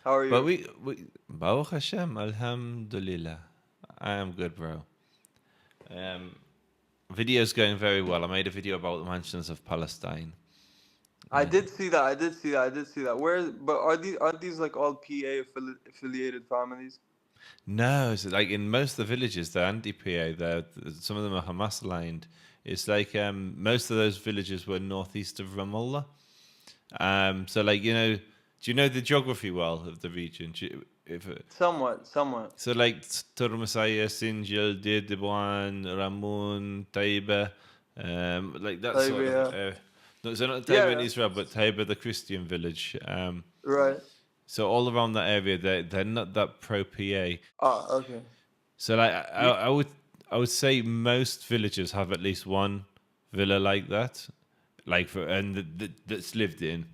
How are But you? Baruch Hashem, Alhamdulillah. I am good, bro. Um, Video's going very well. I made a video about the mansions of Palestine. I did see that. I did see that. I did see that. Where? But aren't these like all PA affiliated families? No, it's like in most of the villages, they're anti-PA. Some of them are Hamas aligned. It's like most of those villages were northeast of Ramallah. So like do you know the geography well of the region? Somewhat, somewhat. So like Turmasaya, Sinjil, Dirdibuan, Ramun, Taiba, like that Like sort of. yeah, No, so not Taiba in yeah, Israel, but Taiba, the Christian village. right. So all around that area, they're not that pro PA. Ah, okay. So like Yeah, I would say most villages have at least one villa like that, like that's lived in,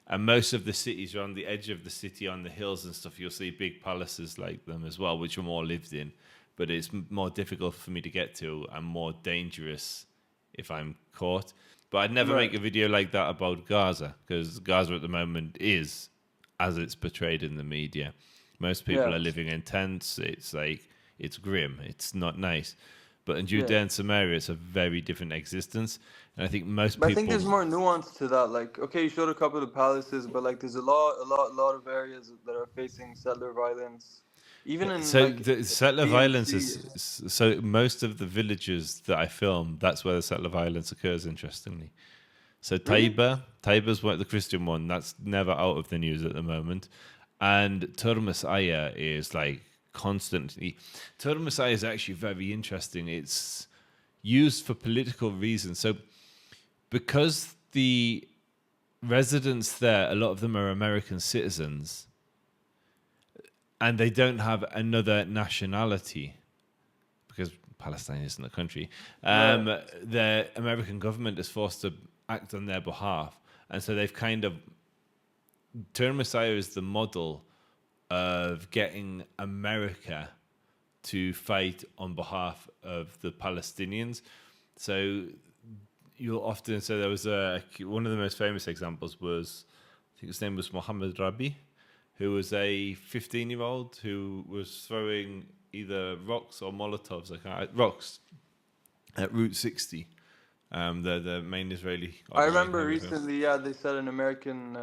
and most of the cities are on the edge of the city on the hills and stuff. You'll see big palaces like them as well, which are more lived in, but it's more difficult for me to get to and more dangerous if I'm caught. But I'd never right. make a video like that about Gaza because Gaza at the moment is as it's portrayed in the media. Most people Yeah, are living in tents. It's like it's grim. It's not nice. But in yeah. Judea and Samaria, it's a very different existence. And I think most But I think people. there's more nuance to that. Like, okay, you showed a couple of the palaces, but like, there's a lot of areas that are facing settler violence, even in So like the settler B and violence C. is so most of the villages that I film, that's where the settler violence occurs. Interestingly, so Really? Taiba's the Christian one. That's never out of the news at the moment, and Turmus Aya is like constantly. Turmus Aya is actually very interesting. It's used for political reasons. So because the residents there, a lot of them are American citizens, and they don't have another nationality because Palestine isn't a country. Right. The American government is forced to act on their behalf, and so they've kind of turned Messiah as the model of getting America to fight on behalf of the Palestinians. So you'll often say there was one of the most famous examples was I think his name was Mohammed Rabi, who was a 15-year-old who was throwing either rocks or Molotovs, rocks at Route 60, the main Israeli I operation remember over here. recently, yeah, they said an American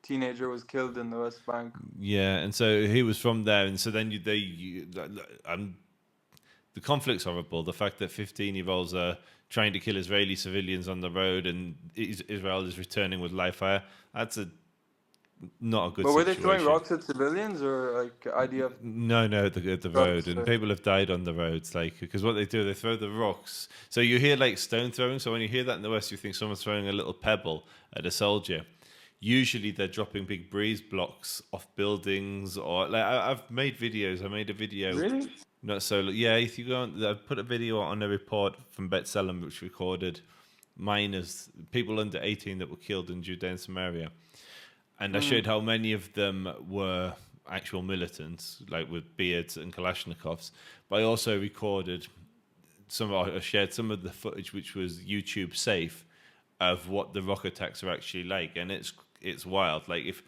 teenager was killed in the West Bank. Yeah, and so he was from there, and so then the conflict's horrible. The fact that 15-year-olds are trying to kill Israeli civilians on the road and Israel is returning with live fire, that's not a good But were they throwing situation. rocks at civilians or like IDF No, no, the road, trucks? and Or... people have died on the roads, like because what they do, they throw the rocks. So you hear like stone throwing. So when you hear that in the West, you think someone's throwing a little pebble at a soldier. Usually they're dropping big breeze blocks off buildings, or like I've made videos. I made a video, Really? not so yeah. If you go on, I put a video on a report from Bet Salem which recorded miners, people under 18 that were killed in Judea and Samaria, and I showed Mm. how many of them were actual militants, like with beards and Kalashnikovs. But I also recorded I shared some of the footage which was YouTube safe of what the rock attacks are actually like, and it's wild. Like if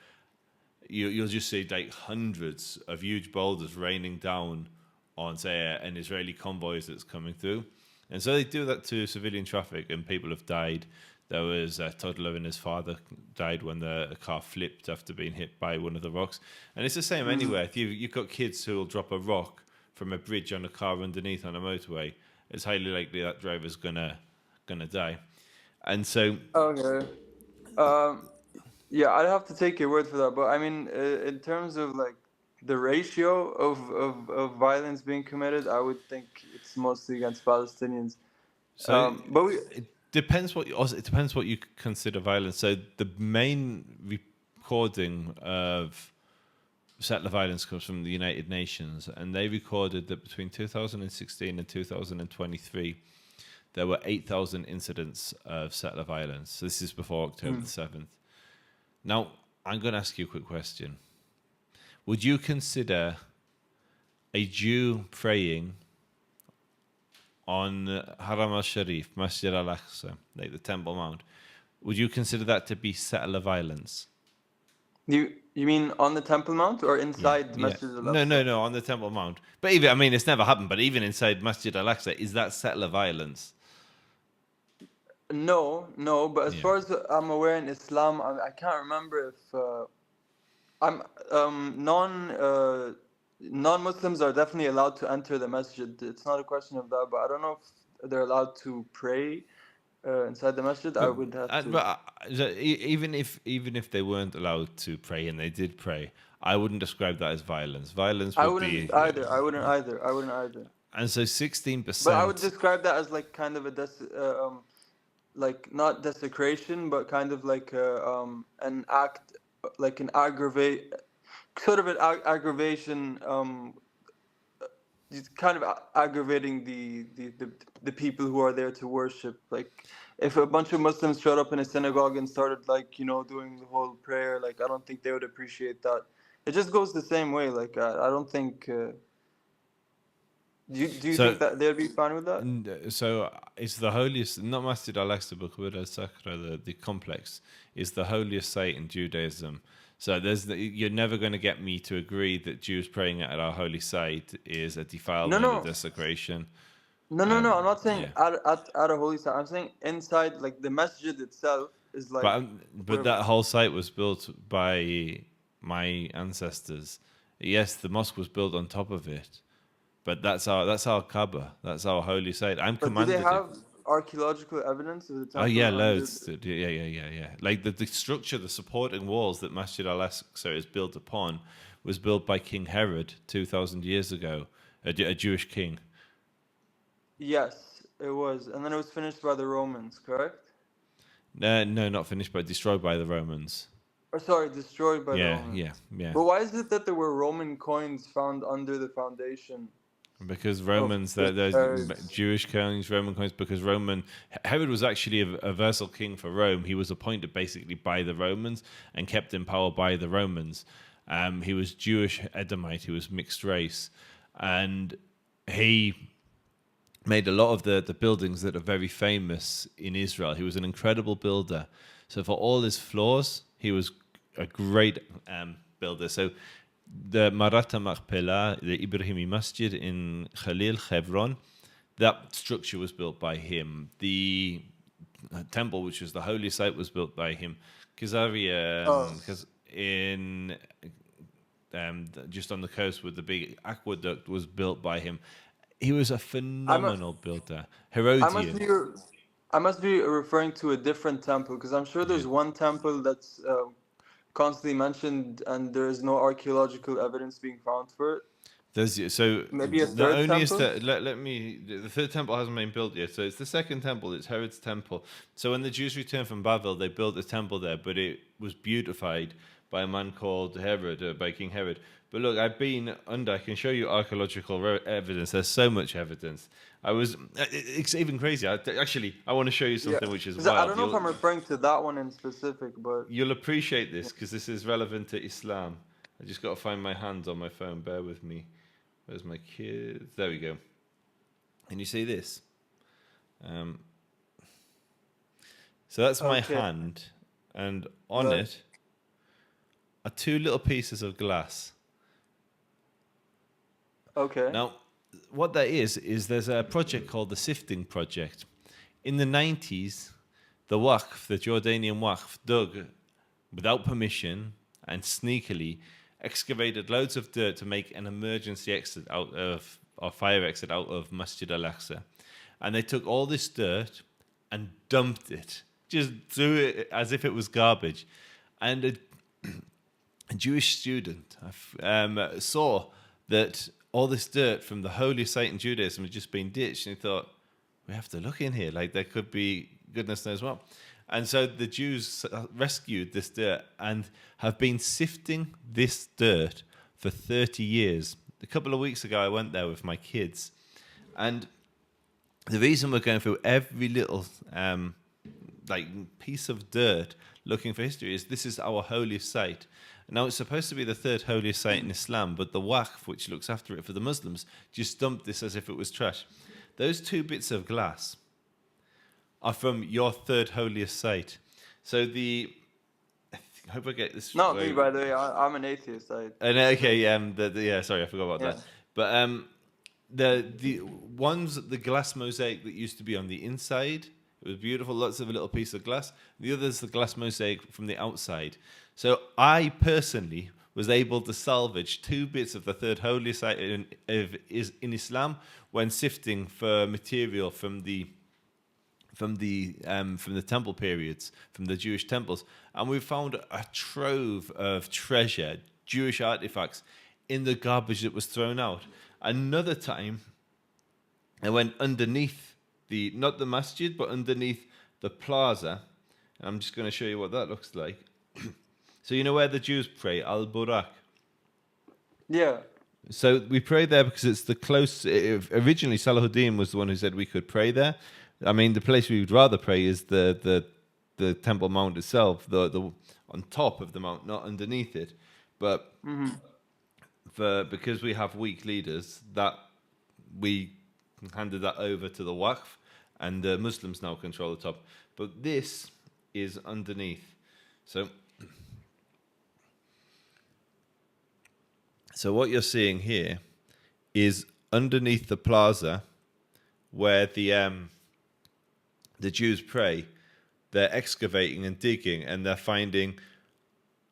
you'll just see like hundreds of huge boulders raining down on say an Israeli convoy that's coming through, and so they do that to civilian traffic, and people have died. There was a toddler and his father died when the car flipped after being hit by one of the rocks, and it's the same Mm. anywhere. If you've got kids who will drop a rock from a bridge on a car underneath on a motorway, it's highly likely that driver's gonna die. And so Okay. Um. Yeah, I'd have to take your word for that. But I mean, in terms of like the ratio of violence being committed, I would think it's mostly against Palestinians. So But we, it depends what it depends what you consider violence. So the main recording of settler violence comes from the United Nations, and they recorded that between 2016 and 2023, there were 8,000 incidents of settler violence. So this is before October the mm, 7th. Now, I'm going to ask you a quick question. Would you consider a Jew praying on Haram al-Sharif, Masjid al-Aqsa, like the Temple Mount, would you consider that to be settler violence? You mean on the Temple Mount or Yeah, inside yeah. Masjid No, al-Aqsa? no, no, on the Temple Mount. But even, I mean, it's never happened, but even inside Masjid al-Aqsa, is that settler violence? No, no. But as Yeah. far as I'm aware in Islam, I can't remember if I'm non-Muslims are definitely allowed to enter the masjid. It's not a question of that, but I don't know if they're allowed to pray inside the masjid. I But, would have but to. even if they weren't allowed to pray and they did pray, I wouldn't describe that as violence. Violence I would wouldn't be, either. I wouldn't either. I wouldn't either. and so But I would 16%. describe that as like kind of a like not desecration, but kind of like an act, like an aggravate, sort of an aggravation. It's kind of aggravating the people who are there to worship. Like, if a bunch of Muslims showed up in a synagogue and started like doing the whole prayer, like I don't think they would appreciate that. It just goes the same way. Like I don't think. Do you So think that they'd be fine with that? So it's the holiest, not Masjid al-Aqsa, but Qubur al-Sakra, the complex, is the holiest site in Judaism. So you're never going to get me to agree that Jews praying at our holy site is a No, defilement, a no, desecration. no. I'm not saying Yeah, at a holy site. I'm saying inside, like the masjid itself is like but where. that whole site was built by my ancestors. Yes, the mosque was built on top of it, but that's our Kaaba, that's our holy site. I'm But do they commanded to. have archaeological evidence of the Oh yeah, temple under? loads. Yeah. Like the structure, the supporting walls that Masjid al-Aqsa is built upon, was built by King Herod 2,000 years ago, a Jewish king. Yes, it was, and then it was finished by the Romans, correct? No, not finished, but destroyed by the Romans. Or sorry, destroyed by the Yeah, yeah, Romans. yeah. But why is it that there were Roman coins found under the foundation Because of Romans, the there's pyramids? Jewish coins, Roman coins. Because Herod was actually a vassal king for Rome. He was appointed basically by the Romans and kept in power by the Romans. He was Jewish Edomite. He was mixed race, and he made a lot of the buildings that are very famous in Israel. He was an incredible builder. So for all his flaws, he was a great builder. So the Marata Machpelah, the Ibrahimi Masjid in Khalil, Hebron, that structure was built by him. The temple, which was the holy site, was built by him. Oh, Because in just on the coast with the big aqueduct was built by him. He was a I must, phenomenal builder. I must Herodian. be, I must be referring to a different temple because I'm sure Yeah. there's one temple that's constantly mentioned and there is no archaeological evidence being found for it. So Maybe a not third only is temple. that let me the third temple hasn't been built yet. So it's the second temple. It's Herod's temple. So when the Jews returned from Babel, they built a temple there, but it was beautified by a man called Herod, by King Herod. But look, I've been under. I can show you archaeological evidence. There's so much evidence. It's even crazy. I want to show you Yeah, something which is because I wild. don't know if I'm referring to that one in specific, but You'll appreciate this because this is relevant to Islam. I just got to find my hands on my phone. Bear with me. Where's my kids? There we go. And you see this? Um, so that's my okay, hand, and on right, it are two little pieces of glass. okay. Now, what that is there's a project called the Sifting Project. In the 90s, the Waqf, the Jordanian Waqf, dug without permission and sneakily excavated loads of dirt to make an emergency exit out of, or fire exit out of Masjid al-Aqsa. And they took all this dirt and dumped it, just threw it as if it was garbage. And a Jewish student saw that all this dirt from the holy site in Judaism had just been ditched, and he thought, we have to look in here, like there could be goodness knows what. And so the Jews rescued this dirt and have been sifting this dirt for 30 years. A couple of weeks ago, I went there with my kids, and the reason we're going through every little like piece of dirt looking for history is this is our holiest site. Now, it's supposed to be the third holiest site in Islam, but the Waqf, which looks after it for the Muslims, just dumped this as if it was trash. Those two bits of glass are from your third holiest site. So hope I get this No, me, right. by the way, I'm an atheist. Okay, yeah, sorry, I forgot about Yeah. that. But the ones, the glass mosaic that used to be on the inside, it was beautiful, lots of a little piece of glass. The other's the glass mosaic from the outside. So I personally was able to salvage 2 bits of the third holy site in Islam when sifting for material from the temple periods, from the Jewish temples, and we found a trove of treasure, Jewish artifacts, in the garbage that was thrown out. Another time, I went underneath not the masjid, but underneath the plaza. And I'm just going to show you what that looks like. So you know where the Jews pray, Al Burak. Yeah. So we pray there because it's the close. Originally, Salahuddin was the one who said we could pray there. I mean, the place we would rather pray is the Temple Mount itself, the on top of the mount, not underneath it. But because we have weak leaders, that we handed that over to the Waqf, and the Muslims now control the top. But this is underneath. So what you're seeing here is underneath the plaza where the Jews pray. They're excavating and digging, and they're finding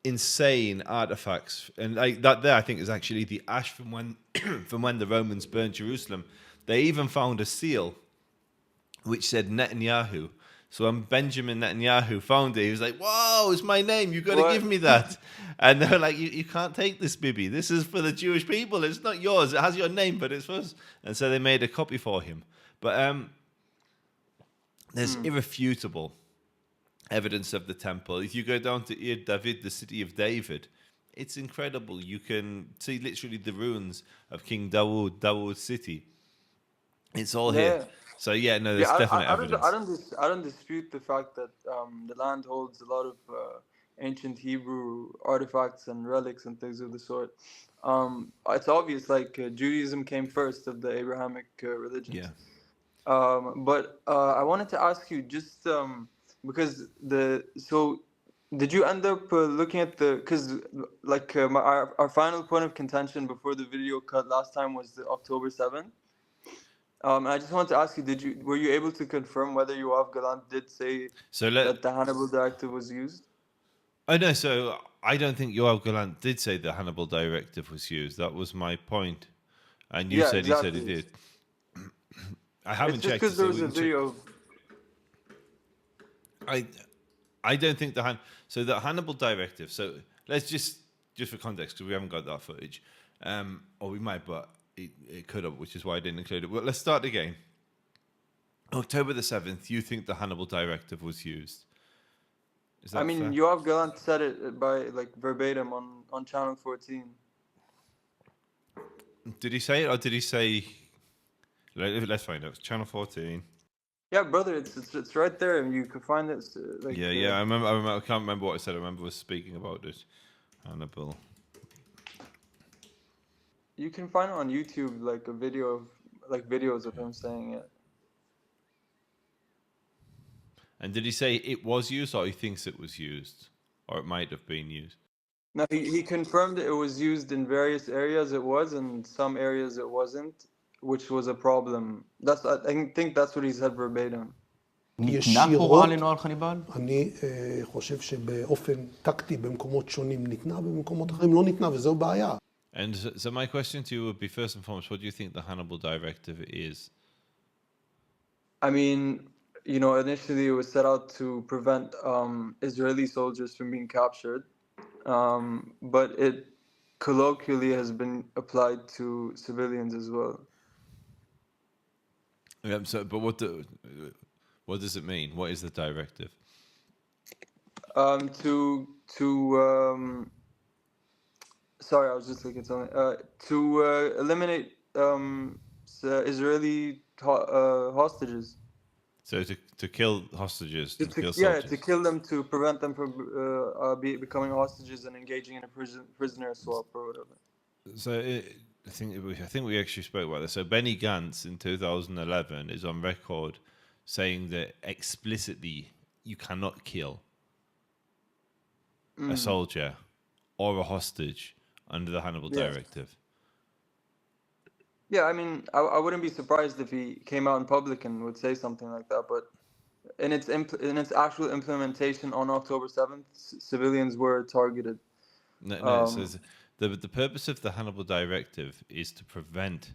insane artifacts. And like that there, I think, is actually the ash from when from when the Romans burned Jerusalem. They even found a seal which said Netanyahu. So when Benjamin Netanyahu found it, he was like, "Whoa, it's my name. You've got to give me that." And they were like, you can't take this, Bibi. This is for the Jewish people. It's not yours. It has your name, but it's for us. And so they made a copy for him. But there's irrefutable evidence of the temple. If you go down to Ir David, the city of David, it's incredible. You can see literally the ruins of King Dawood's city. It's all here. So yeah, no, there's definite evidence. I don't dispute the fact that the land holds a lot of ancient Hebrew artifacts and relics and things of the sort. It's obvious, like Judaism came first of the Abrahamic religions. Yeah. But I wanted to ask you just because did you end up looking at because like our final point of contention before the video cut last time was the October 7th. I just wanted to ask you, were you able to confirm whether Yoav Galant did say that the Hannibal directive was used? Oh no, so I don't think Yoav Galant did say the Hannibal directive was used. That was my point. And you said exactly. He said he did. I haven't checked. It's just because there was a video. I don't think so the Hannibal directive. So let's just for context, because we haven't got that footage, or we might, but it could have, which is why I didn't include it. But let's start again. October the 7th. You think the Hannibal directive was used? Is that fair? Yoav Galant said it by like verbatim on Channel 14. Did he say it, or did he say? Let's find out. Channel 14. Yeah, brother, it's right there, and you can find it. I remember. I can't remember what I said. I remember was speaking about it. Hannibal. You can find it on YouTube, like a video of videos of him saying it. And did he say it was used, or he thinks it was used, or it might have been used? No, he confirmed it was used in various areas. It was, and some areas it wasn't, which was a problem. I think that's what he said verbatim. ישירות, אני חושב שבאופן טקטי במקומות שונים ניתנה, במקומות אחרים לא ניתנה, וזו בעיה. And so my question to you would be, first and foremost, what do you think the Hannibal directive is? I mean, initially it was set out to prevent Israeli soldiers from being captured, but it colloquially has been applied to civilians as well. But what does it mean? What is the directive? Sorry, I was just looking at something. To eliminate Israeli hostages. So to kill hostages, to kill soldiers. Yeah, to kill them, to prevent them from becoming hostages and engaging in a prisoner swap or whatever. So I think we actually spoke about this. So Benny Gantz in 2011 is on record saying that explicitly you cannot kill. a soldier or a hostage under the Hannibal Yeah. directive. Yeah, I mean, I wouldn't be surprised if he came out in public and would say something like that. But in its actual implementation on October 7th, civilians were targeted. No, it says the purpose of the Hannibal directive is to prevent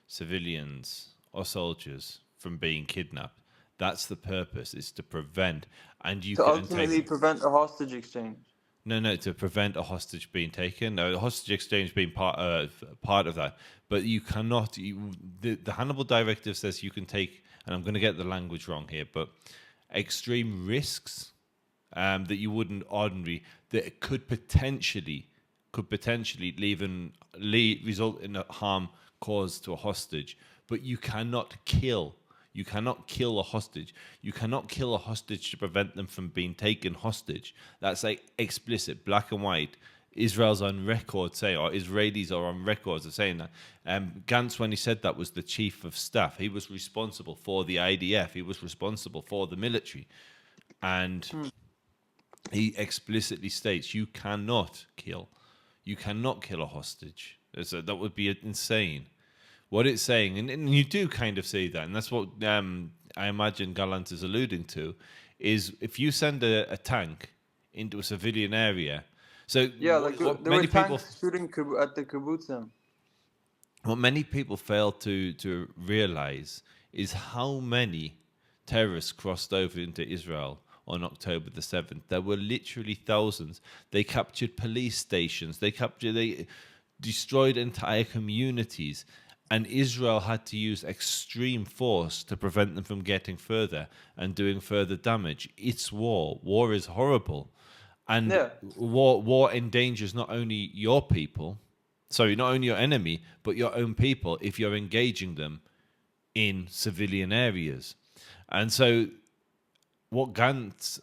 civilians or soldiers from being kidnapped. That's the purpose, is to prevent. And you To can ultimately prevent a hostage exchange. No, to prevent a hostage being taken. No, the hostage exchange being part of that. But you cannot. The Hannibal Directive says you can take, and I'm going to get the language wrong here, but extreme risks that you wouldn't ordinarily, that could potentially result in a harm caused to a hostage. But you cannot kill. You cannot kill a hostage. You cannot kill a hostage to prevent them from being taken hostage. That's like explicit, black and white. Israel's on record saying, or Israelis are on records of saying that. Gantz, when he said that, was the chief of staff. He was responsible for the IDF. He was responsible for the military. And he explicitly states, you cannot kill. You cannot kill a hostage. That would be insane. What it's saying, and you do kind of see that, and that's what I imagine Gallant is alluding to, is if you send a tank into a civilian area, so Yeah, like there were tanks shooting at the kibbutzim. What many people fail to realize is how many terrorists crossed over into Israel on October the 7th. There were literally thousands. They captured police stations. They destroyed entire communities. And Israel had to use extreme force to prevent them from getting further and doing further damage. It's war. War is horrible. And war endangers not only your people, not only your enemy, but your own people if you're engaging them in civilian areas. And so what Gallant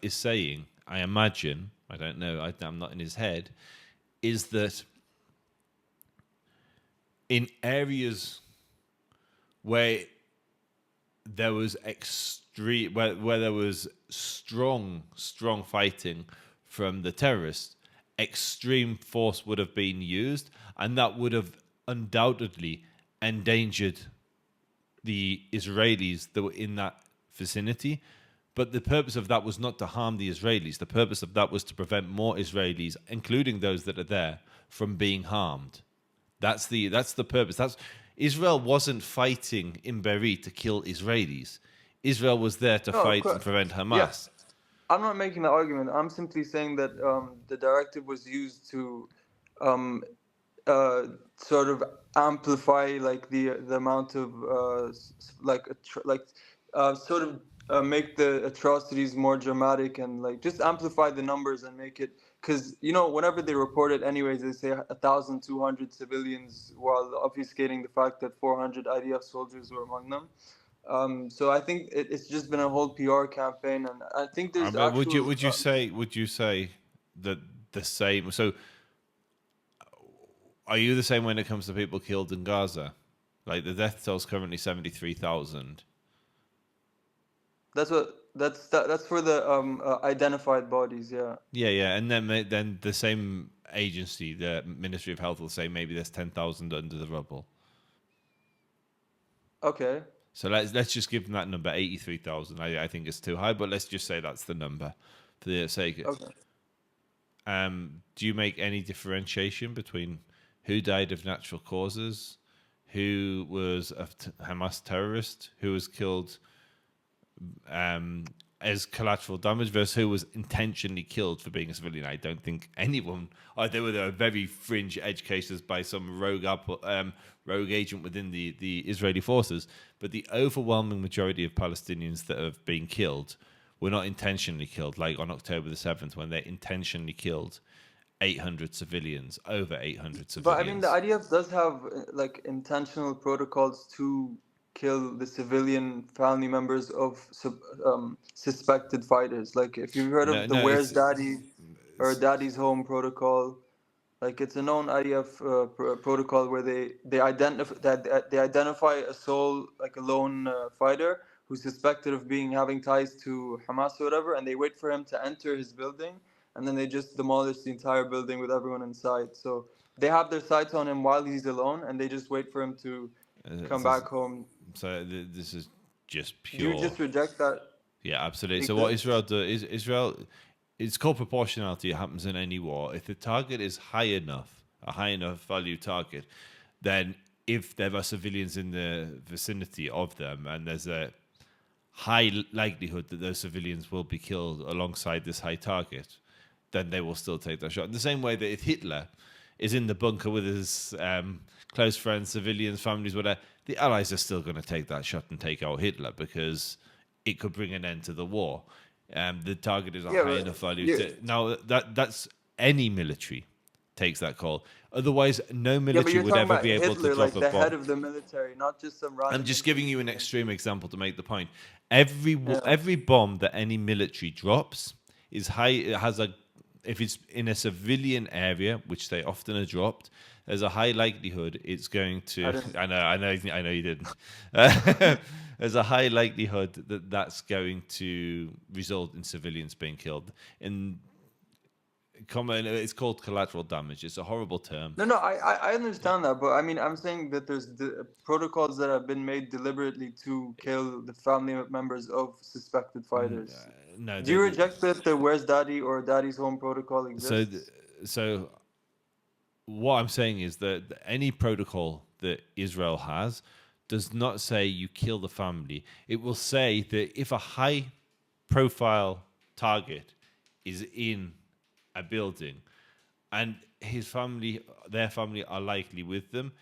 is saying, I imagine, I don't know, I'm not in his head, is that in areas where there was where there was strong fighting from the terrorists, extreme force would have been used, and that would have undoubtedly endangered the Israelis that were in that vicinity. But the purpose of that was not to harm the Israelis. The purpose of that was to prevent more Israelis, including those that are there, from being harmed. That's the purpose. Israel wasn't fighting in Beirut to kill Israelis. Israel was there to fight and prevent Hamas. Yeah. I'm not making that argument. I'm simply saying that the directive was used to sort of amplify like the amount of make the atrocities more dramatic and like just amplify the numbers and make it, because whenever they report it anyways, they say 1,200 civilians while obfuscating the fact that 400 IDF soldiers were among them. So I think it's just been a whole PR campaign, and I think there's would you say that the same? So are you the same when it comes to people killed in Gaza? Like the death toll is currently 73,000. That's for the identified bodies, yeah. Yeah, and then the same agency, the Ministry of Health, will say maybe there's 10,000 under the rubble. Okay. So let's just give them that number, 83,000. I think it's too high, but let's just say that's the number for the sake of. Okay. Do you make any differentiation between who died of natural causes, who was a Hamas terrorist, who was killed as collateral damage, versus who was intentionally killed for being a civilian? I don't think anyone. There were very fringe edge cases by some rogue agent within the Israeli forces, but the overwhelming majority of Palestinians that have been killed were not intentionally killed, like on October the 7th when they intentionally killed 800 civilians, over 800 civilians. But I mean, the IDF does have like intentional protocols to kill the civilian family members of suspected fighters. Like if you've heard of the Where's Daddy or Daddy's Home protocol, like it's a known IDF protocol where they identify a lone fighter who's suspected of having ties to Hamas or whatever, and they wait for him to enter his building, and then they just demolish the entire building with everyone inside. So they have their sights on him while he's alone, and they just wait for him to come back home. So this is just Do you pure. just reject that? Yeah, absolutely. So what Israel does is it's called proportionality. It happens in any war. If the target is high enough, a high enough value target, then if there are civilians in the vicinity of them, and there's a high likelihood that those civilians will be killed alongside this high target, then they will still take that shot. In the same way that if Hitler is in the bunker with his close friends, civilians, families, whatever, the Allies are still going to take that shot and take out Hitler because it could bring an end to the war. The target is a high enough value. Now, that's any military takes that call. Otherwise, no military would ever be able Hitler, to drop like a the bomb. head of the military, not just some random. I'm just giving you an extreme example to make the point. Every bomb that any military drops is high. It has if it's in a civilian area, which they often are dropped, there's a high likelihood it's going to. I know you didn't. There's a high likelihood that that's going to result in civilians being killed. It's called collateral damage. It's a horrible term. No, I understand that, but I mean, I'm saying that there's protocols that have been made deliberately to kill the family members of suspected fighters. No. Do you reject that the Where's Daddy or Daddy's Home protocol exists? So what I'm saying is that any protocol that Israel has does not say you kill the family. It will say that if a high-profile target is in a building and their family are likely with them,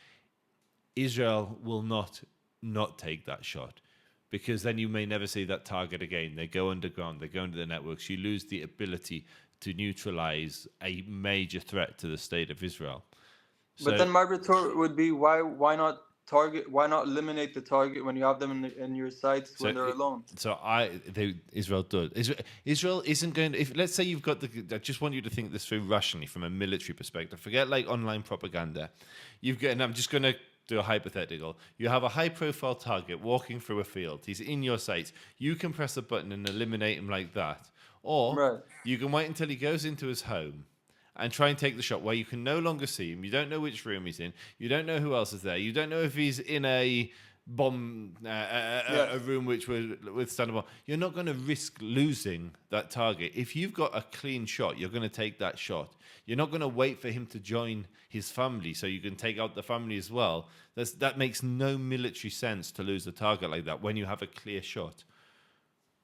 Israel will not take that shot, because then you may never see that target again. They go underground, they go into the networks. You lose the ability to neutralize a major threat to the state of Israel. But then my retort would be, why not target? Why not eliminate the target when you have them in your sights when they're alone? So Israel does. Israel isn't going to. If let's say you've got I just want you to think this through rationally from a military perspective. Forget like online propaganda. And I'm just going to do a hypothetical. You have a high-profile target walking through a field. He's in your sights. You can press a button and eliminate him like that, or you can wait until he goes into his home and try and take the shot where you can no longer see him. You don't know which room he's in. You don't know who else is there. You don't know if he's in a bomb, a room which would withstand a bomb. You're not going to risk losing that target. If you've got a clean shot, you're going to take that shot. You're not going to wait for him to join his family so you can take out the family as well. That makes no military sense to lose a target like that when you have a clear shot.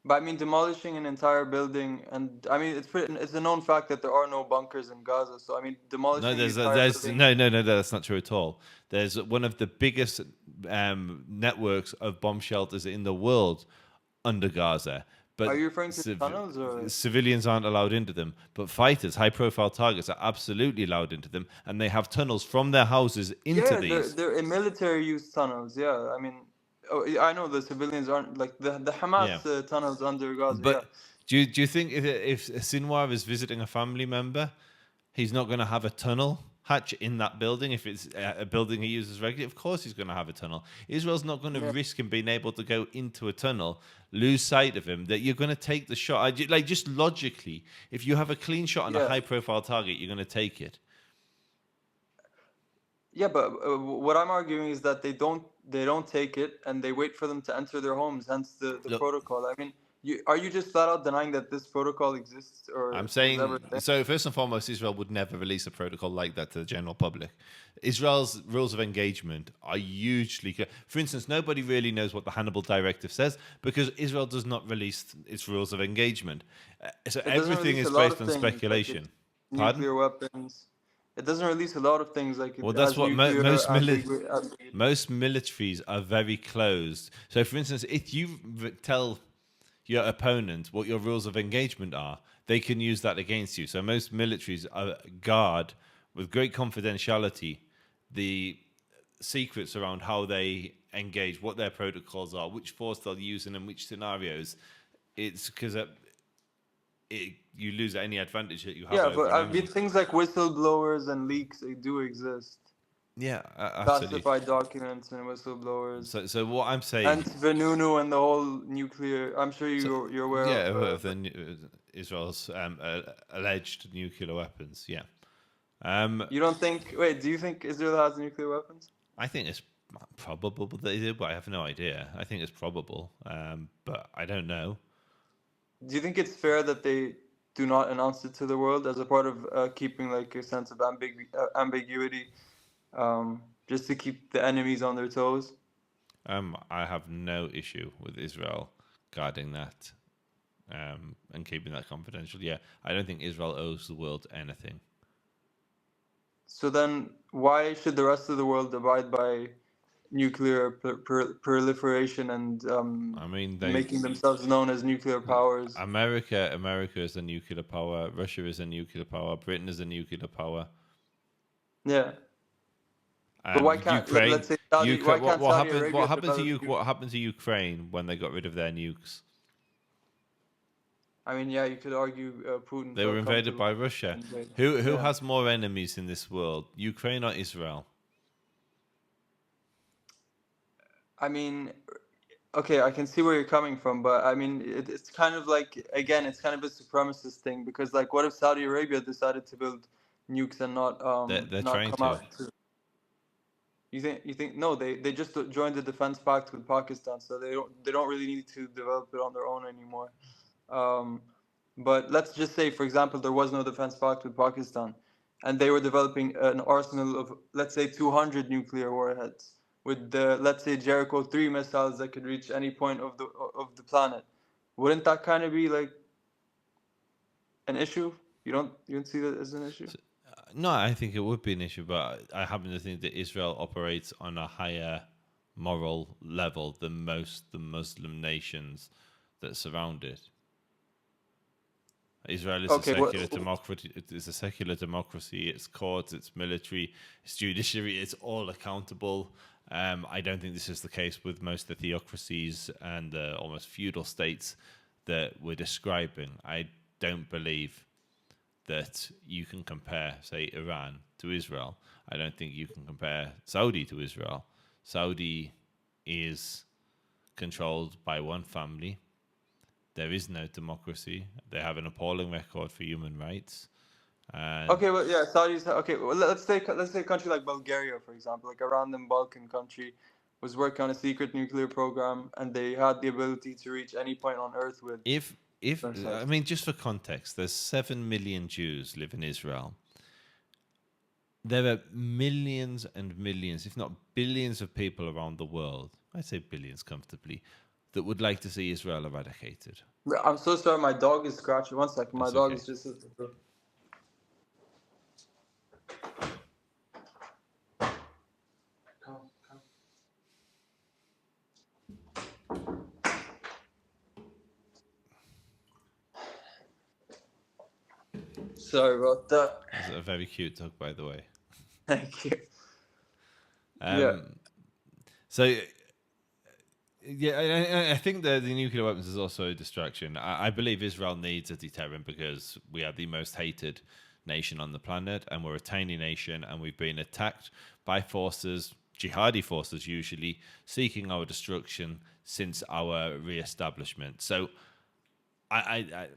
But I mean, demolishing an entire building, and I mean, it's a known fact that there are no bunkers in Gaza. So I mean, demolishing No, that's not true at all. There's one of the biggest networks of bomb shelters in the world under Gaza. But are you referring to tunnels or civilians aren't allowed into them? But fighters, high-profile targets, are absolutely allowed into them, and they have tunnels from their houses into these. They're in military-use tunnels. Yeah, I mean. I know the civilians aren't like the Hamas tunnels under Gaza. But do you think if Sinwar is visiting a family member, he's not going to have a tunnel hatch in that building? If it's a building he uses regularly, of course he's going to have a tunnel. Israel's not going to risk him being able to go into a tunnel, lose sight of him. That you're going to take the shot. Like just logically, if you have a clean shot on a high-profile target, you're going to take it. Yeah, but what I'm arguing is that they don't take it, and they wait for them to enter their homes. Hence the protocol. I mean, are you just flat out denying that this protocol exists? Or I'm saying so. First and foremost, Israel would never release a protocol like that to the general public. Israel's rules of engagement are hugely clear. For instance, nobody really knows what the Hannibal directive says because Israel does not release its rules of engagement. So everything is based on speculation. Like nuclear weapons. It doesn't release a lot of things like. Well, that's what most militaries are very closed. So, for instance, if you tell your opponent what your rules of engagement are, they can use that against you. So, most militaries guard with great confidentiality the secrets around how they engage, what their protocols are, which force they'll use, and in which scenarios. It's because you lose any advantage that you have. Yeah, but things like whistleblowers and leaks, they do exist. Yeah, absolutely. Classified documents and whistleblowers. So what I'm saying. And Venunu and the whole nuclear. I'm sure you're aware. Yeah, Israel's alleged nuclear weapons. Yeah. You don't think? Wait, do you think Israel has nuclear weapons? I think it's probable that they do, but I have no idea. I think it's probable, but I don't know. Do you think it's fair that they do not announce it to the world as a part of keeping like a sense of ambiguity, just to keep the enemies on their toes? I have no issue with Israel guarding that and keeping that confidential. Yeah, I don't think Israel owes the world anything. So then, why should the rest of the world abide by nuclear proliferation and I mean, making themselves known as nuclear powers? America is a nuclear power. Russia is a nuclear power. Britain is a nuclear power. Yeah. But why can't Ukraine? let's say Saudi? Why can't Saudi Arabia? What happened to Ukraine when they got rid of their nukes? I mean, yeah, you could argue Putin. They were invaded by Russia. Who has more enemies in this world, Ukraine or Israel? I mean, okay, I can see where you're coming from, but I mean, it's kind of like, again, it's kind of a supremacist thing, because like, what if Saudi Arabia decided to build nukes and not They're not trying come to. out? You think no, they just joined the defense pact with Pakistan, so they don't really need to develop it on their own anymore. But let's just say, for example, there was no defense pact with Pakistan, and they were developing an arsenal of, let's say, 200 nuclear warheads with the, let's say, Jericho 3 missiles that could reach any point of the planet. Wouldn't that kind of be like an issue? You don't see that as an issue? No, I think it would be an issue, but I happen to think that Israel operates on a higher moral level than most the Muslim nations that surround it. Israel is a secular democracy. It is a secular democracy. Its courts, its military, its judiciary, it's all accountable. I don't think this is the case with most of the theocracies and almost feudal states that we're describing. I don't believe that you can compare, say, Iran to Israel. I don't think you can compare Saudi to Israel. Saudi is controlled by one family. There is no democracy. They have an appalling record for human rights. Okay, well, yeah, Saudis. Okay, well, let's take a country like Bulgaria, for example, like a random Balkan country, was working on a secret nuclear program, and they had the ability to reach any point on Earth with. I mean, just for context, there's 7 million Jews live in Israel. There are millions and millions, if not billions, of people around the world. I'd say billions comfortably, that would like to see Israel eradicated. I'm so sorry, my dog is scratching. 1 second, my dog is just. Sorry about that. That's a very cute dog, by the way. Thank you. So, yeah, I think the nuclear weapons is also a distraction. I believe Israel needs a deterrent because we are the most hated nation on the planet, and we're a tiny nation, and we've been attacked by forces, jihadi forces usually, seeking our destruction since our re-establishment. So I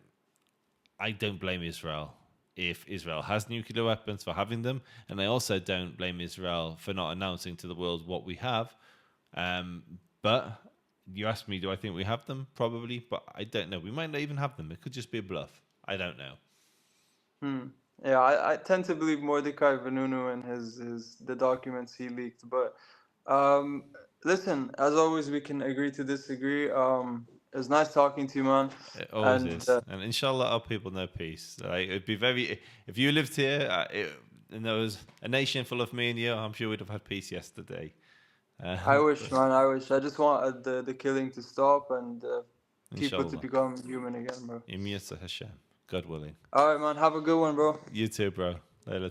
don't blame Israel if Israel has nuclear weapons for having them, and I also don't blame Israel for not announcing to the world what we have. But you asked me, do I think we have them? Probably, but I don't know. We might not even have them. It could just be a bluff. I don't know. Yeah, I tend to believe Mordecai Vanunu and the documents he leaked. But listen, as always, we can agree to disagree. It was nice talking to you, man. It always is. And inshallah, our people know peace. Like, it'd be very... If you lived here and there was a nation full of me and you, I'm sure we'd have had peace yesterday. I wish, man. I wish. I just want the killing to stop and people to become human again, bro. Hashem. God willing. All right, man. Have a good one, bro. You too, bro. Later,